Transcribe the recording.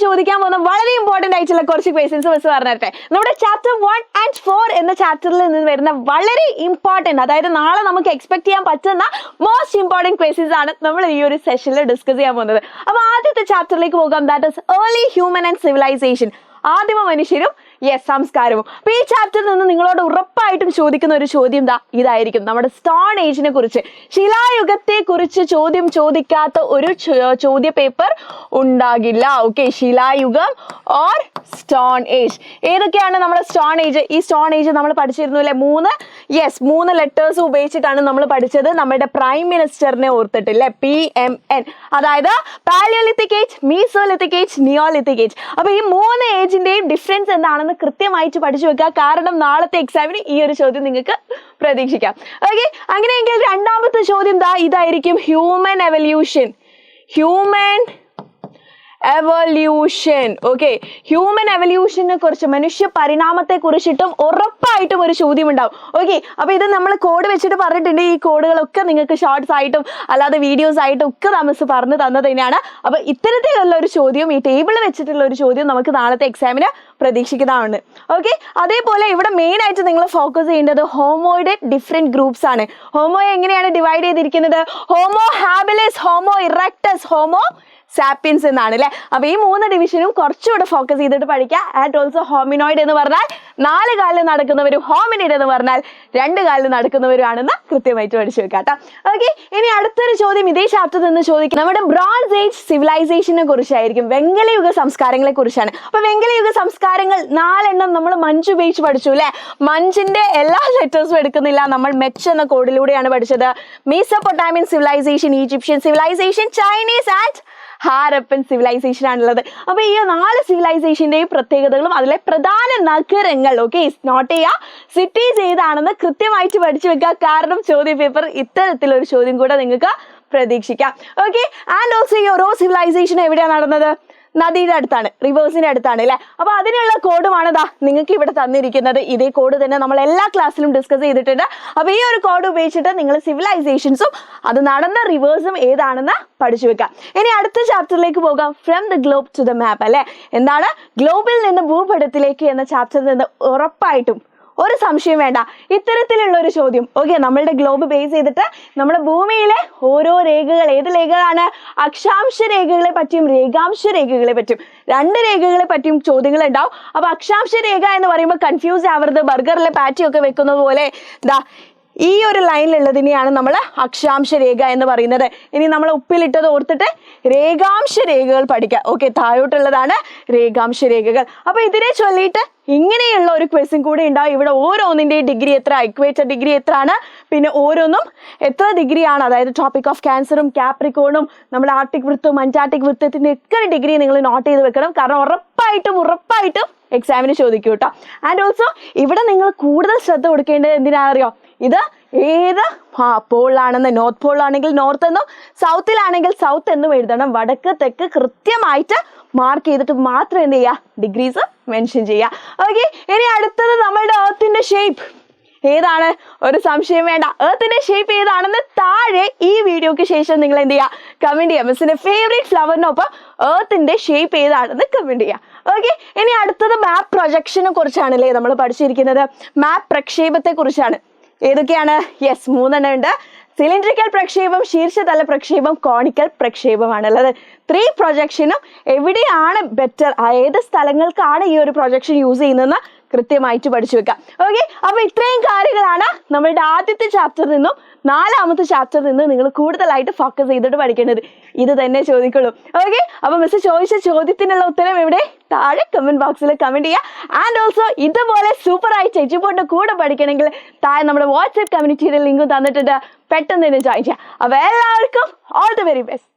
ചോദിക്കാൻ പോകുന്ന വളരെ ഇമ്പോർട്ടന്റ് ആയിട്ടുള്ള കുറച്ച് ക്വസ്റ്റ്യൻസ് മിസ് പറഞ്ഞിട്ടെ. നമ്മുടെ ചാപ്റ്റർ 1 and 4 എന്ന ചാപ്റ്ററിൽ നിന്ന് വരുന്ന വളരെ ഇമ്പോർട്ടന്റ്, അതായത് നാളെ നമുക്ക് എക്സ്പെക്ട് ചെയ്യാൻ പറ്റുന്ന മോസ്റ്റ് ഇമ്പോർട്ടന്റ് ക്വസ്റ്റ്യൻസ് ആണ് നമ്മൾ ഈ ഒരു സെഷനിൽ ഡിസ്കസ് ചെയ്യാൻ പോകുന്നത്. അപ്പൊ ആദ്യത്തെ ചാപ്റ്ററിലേക്ക് പോകാം. That is early human and civilization, ആദിമ മനുഷ്യരും സംസ്കാരവും. അപ്പൊ ഈ ചാപ്റ്ററിൽ നിന്ന് നിങ്ങളോട് ഉറപ്പായിട്ടും ചോദിക്കുന്ന ഒരു ചോദ്യം ഇതായിരിക്കും, നമ്മുടെ സ്റ്റോൺ ഏജിനെ കുറിച്ച്, ശിലായുഗത്തെ കുറിച്ച് ചോദ്യം ചോദിക്കാത്ത ഒരു ചോദ്യ പേപ്പർ ഉണ്ടാകില്ല. ഓക്കെ, ശിലായുഗം ഓർ സ്റ്റോൺ ഏജ്. ഏതൊക്കെയാണ് നമ്മുടെ സ്റ്റോൺ ഏജ്? ഈ സ്റ്റോൺ ഏജ് നമ്മൾ പഠിച്ചിരുന്നു അല്ലെ? മൂന്ന് ലെറ്റേഴ്സ് ഉപയോഗിച്ചിട്ടാണ് നമ്മൾ പഠിച്ചത്. നമ്മുടെ പ്രൈം മിനിസ്റ്ററിനെ ഓർത്തിട്ടില്ലേ? PMN. അതായത് paleolithic age, mesolithic age, neolithic age. അപ്പൊ ഈ 3 ഏജിന്റെയും ഡിഫറൻസ് എന്താണെന്ന് കൃത്യമായിട്ട് പഠിച്ചു വെക്കുക. കാരണം നാളത്തെ എക്സാമിന് ഈ ഒരു ചോദ്യം നിങ്ങൾക്ക് പ്രതീക്ഷിക്കാം. ഓക്കെ, അങ്ങനെയെങ്കിൽ രണ്ടാമത്തെ ചോദ്യം ഇതായിരിക്കും, ഹ്യൂമൻ എവല്യൂഷൻ. ഓക്കെ, ഹ്യൂമൻ എവല്യൂഷനെ കുറിച്ച്, മനുഷ്യ പരിണാമത്തെ കുറിച്ചിട്ടും ഉറപ്പായിട്ടും ഒരു ചോദ്യം ഉണ്ടാവും. ഓക്കെ, അപ്പൊ ഇത് നമ്മൾ കോഡ് വെച്ചിട്ട് പറഞ്ഞിട്ടുണ്ട്. ഈ കോഡുകളൊക്കെ നിങ്ങൾക്ക് ഷോർട്സ് ആയിട്ടും അല്ലാതെ വീഡിയോസ് ആയിട്ടും ഒക്കെ മിസ് പറഞ്ഞു തന്നത് തന്നെയാണ്. അപ്പൊ ഇത്തരത്തിലുള്ള ഒരു ചോദ്യം, ഈ ടേബിൾ വെച്ചിട്ടുള്ള ഒരു ചോദ്യം നമുക്ക് നാളത്തെ എക്സാമിന് പ്രതീക്ഷിക്കുന്നതാണ്. ഓക്കെ, അതേപോലെ ഇവിടെ മെയിൻ ആയിട്ട് നിങ്ങൾ ഫോക്കസ് ചെയ്യേണ്ടത് ഹോമോയുടെ ഡിഫറെന്റ് ഗ്രൂപ്പ്സ് ആണ്. ഹോമോയെ എങ്ങനെയാണ് ഡിവൈഡ് ചെയ്തിരിക്കുന്നത്? Homo habilis, homo erectus, homo sapiens എന്നാണ് അല്ലെ. അപ്പൊ ഈ 3 ഡിവിഷനും കുറച്ചുകൂടെ ഫോക്കസ് ചെയ്തിട്ട് പഠിക്കുക. ആൻഡ് ഓൾസോ ഹോമിനോയിഡ് എന്ന് പറഞ്ഞാൽ 4 കാലിൽ നടക്കുന്നവരും, ഹോമിനിഡ് എന്ന് പറഞ്ഞാൽ 2 കാലിൽ നടക്കുന്നവരുമാണെന്ന് കൃത്യമായിട്ട് പഠിച്ചു വെക്കാട്ടോ. ഓക്കെ, ഇനി അടുത്തൊരു ചോദ്യം ഇതേ ചാപ്റ്ററിൽ നിന്ന് ചോദിക്കും, നമ്മുടെ ബ്രോൺസ് ഏജ് സിവിലൈസേഷനെ കുറിച്ചായിരിക്കും, വെങ്കലയുഗ സംസ്കാരങ്ങളെ കുറിച്ചാണ്. അപ്പൊ വെങ്കലയുഗ സംസ്കാരങ്ങൾ 4 എണ്ണം നമ്മൾ മഞ്ച് ഉപയോഗിച്ച് പഠിച്ചു അല്ലെ. മഞ്ചിന്റെ എല്ലാ ലെറ്റേഴ്സും എടുക്കുന്നില്ല, നമ്മൾ മെച്ച് എന്ന കോഡിലൂടെയാണ് പഠിച്ചത്. Mesopotamian civilization, Egyptian civilization, Chinese and Harappan civilization ആണുള്ളത്. അപ്പൊ ഈ 4 സിവിലൈസേഷന്റെയും പ്രത്യേകതകളും അതിലെ പ്രധാന നഗരങ്ങൾ, ഓക്കെ, നോട്ട് ചെയ്യുക, സിറ്റീസ് ഏതാണെന്ന് കൃത്യമായിട്ട് പഠിച്ചു വെക്കുക. കാരണം ചോദ്യ പേപ്പർ ഇത്തരത്തിലൊരു ചോദ്യം കൂടെ നിങ്ങൾക്ക് പ്രതീക്ഷിക്കാം. ഓക്കെ, ആൻഡ് ഓൾസോ ഈ ഓരോ സിവിലൈസേഷൻ എവിടെയാണ് നടന്നത്? നദിയുടെ അടുത്താണ്, റിവേഴ്സിന്റെ അടുത്താണ് അല്ലെ. അപ്പൊ അതിനുള്ള കോഡുമാണ് നിങ്ങൾക്ക് ഇവിടെ തന്നിരിക്കുന്നത്. ഇതേ കോഡ് തന്നെ നമ്മൾ എല്ലാ ക്ലാസ്സിലും ഡിസ്കസ് ചെയ്തിട്ടുണ്ട്. അപ്പൊ ഈ ഒരു കോഡ് ഉപയോഗിച്ചിട്ട് നിങ്ങൾ സിവിലൈസേഷൻസും അത് നടന്ന റിവേഴ്സും ഏതാണെന്ന് പഠിച്ചു വെക്കാം. ഇനി അടുത്ത ചാപ്റ്ററിലേക്ക് പോകാം, from the globe to the map അല്ലെ. എന്താണ് ഗ്ലോബിൽ നിന്ന് ഭൂപടത്തിലേക്ക് എന്ന ചാപ്റ്ററിൽ നിന്ന് ഉറപ്പായിട്ടും ഒരു സംശയം വേണ്ട, ഇത്തരത്തിലുള്ള ഒരു ചോദ്യം. ഓക്കെ, നമ്മളുടെ ഗ്ലോബ് ബേസ് ചെയ്തിട്ട് നമ്മുടെ ഭൂമിയിലെ ഓരോ രേഖകൾ, ഏത് രേഖകളാണ്? അക്ഷാംശ രേഖകളെ പറ്റിയും രേഖാംശ രേഖകളെ പറ്റിയും, 2 രേഖകളെ പറ്റിയും ചോദ്യങ്ങൾ ഉണ്ടാവും. അപ്പൊ അക്ഷാംശ രേഖ എന്ന് പറയുമ്പോൾ കൺഫ്യൂസ് ആവരുത്. ബർഗറിലെ പാറ്റി ഒക്കെ വെക്കുന്നത് പോലെ ഈ ഒരു ലൈനിലുള്ളതിനെയാണ് നമ്മൾ അക്ഷാംശ രേഖ എന്ന് പറയുന്നത്. ഇനി നമ്മൾ ഉപ്പിലിട്ടത് ഓർത്തിട്ട് രേഖാംശ രേഖകൾ പഠിക്കുക. ഓക്കെ, താഴോട്ടുള്ളതാണ് രേഖാംശ രേഖകൾ. അപ്പൊ ഇതിനെ ചൊല്ലിയിട്ട് ഇങ്ങനെയുള്ള ഒരു ക്വസ്റ്റ്യൻ കൂടെ ഉണ്ടാവും. ഇവിടെ ഓരോന്നിന്റെയും ഡിഗ്രി എത്ര, ഇക്വേറ്റർ ഡിഗ്രി എത്രയാണ്, പിന്നെ ഓരോന്നും എത്ര ഡിഗ്രിയാണ്, അതായത് ട്രോപ്പിക് ഓഫ് ക്യാൻസറും കാപ്രിക്കോണും നമ്മുടെ ആർട്ടിക് വൃത്തവും അന്റാർട്ടിക് വൃത്തത്തിന്റെ ഒക്കെ ഡിഗ്രി നിങ്ങൾ നോട്ട് ചെയ്ത് വെക്കണം. കാരണം ഉറപ്പായിട്ടും എക്സാമിന് ചോദിക്കും കേട്ടോ. ആൻഡ് ഓൾസോ ഇവിടെ നിങ്ങൾ കൂടുതൽ ശ്രദ്ധ കൊടുക്കേണ്ടത് എന്തിനാണെന്നറിയോ? ഇത് ഏത് പോളിലാണെന്ന്, നോർത്ത് പോളിലാണെങ്കിൽ നോർത്ത് എന്നും സൗത്തിലാണെങ്കിൽ സൗത്ത് എന്നും എഴുതണം. വടക്ക് തെക്ക് കൃത്യമായിട്ട് മാർക്ക് ചെയ്തിട്ട് മാത്രം എന്ത് ചെയ്യുക? ഡിഗ്രീസ് മെൻഷൻ ചെയ്യുക. ഓക്കെ, ഇനി അടുത്തത് നമ്മളുടെ എർത്തിന്റെ ഷേപ്പ് ഏതാണ്? ഒരു സംശയം വേണ്ട, എർത്തിന്റെ ഷേപ്പ് ഏതാണെന്ന് താഴെ ഈ വീഡിയോക്ക് ശേഷം നിങ്ങൾ എന്ത് ചെയ്യുക? കമന്റ് ചെയ്യുക. മിസ്സിന്റെ ഫേവറേറ്റ് ഫ്ലവറിനൊപ്പം എർത്തിന്റെ ഷേപ്പ് ഏതാണെന്ന് കമന്റ് ചെയ്യുക. ഓക്കെ, ഇനി അടുത്തത് മാപ്പ് പ്രൊജക്ഷനെ കുറിച്ചാണല്ലേ നമ്മൾ പഠിച്ചിരിക്കുന്നത്. മാപ്പ് പ്രക്ഷേപത്തെ കുറിച്ചാണ്. ഏതൊക്കെയാണ്? 3 എണ്ണം ഉണ്ട്. Cylindrical പ്രക്ഷേപം, ശീർഷതല പ്രക്ഷേപം, conical പ്രക്ഷേപമാണുള്ളത്. 3 പ്രൊജക്ഷനും എവിടെയാണ് ബെറ്റർ, ഏത് സ്ഥലങ്ങൾക്കാണ് ഈ ഒരു പ്രൊജക്ഷൻ യൂസ് ചെയ്യുന്നതെന്ന് കൃത്യമായിട്ട് പഠിച്ചു വെക്കാം. ഓക്കെ, അപ്പൊ ഇത്രയും കാര്യങ്ങളാണ് നമ്മളുടെ ആദ്യത്തെ ചാപ്റ്ററിൽ നിന്നും 4ാമത്തെ ചാപ്റ്ററിൽ നിന്നും നിങ്ങൾ കൂടുതലായിട്ട് ഫോക്കസ് ചെയ്തിട്ട് പഠിക്കേണ്ടത്. ഇത് തന്നെ ചോദിക്കുള്ളൂ. ഓക്കെ, അപ്പൊ മിസ് ചോദിച്ച ചോദ്യത്തിനുള്ള ഉത്തരം എവിടെ? താഴെ കമന്റ് ബോക്സിൽ കമന്റ് ചെയ്യുക. ആൻഡ് ഓൾസോ ഇതുപോലെ സൂപ്പർ ആയിട്ട് എജുപോർട്ടിന്റെ കൂടെ പഠിക്കണമെങ്കിൽ താഴെ നമ്മുടെ വാട്സ്ആപ്പ് കമ്മ്യൂണിറ്റിയുടെ ലിങ്ക് തന്നിട്ടുണ്ട്, പെട്ടെന്ന് തന്നെ ജോയിൻ ചെയ്യുക. അപ്പൊ എല്ലാവർക്കും ഓൾ ദി വെരി ബെസ്റ്റ്.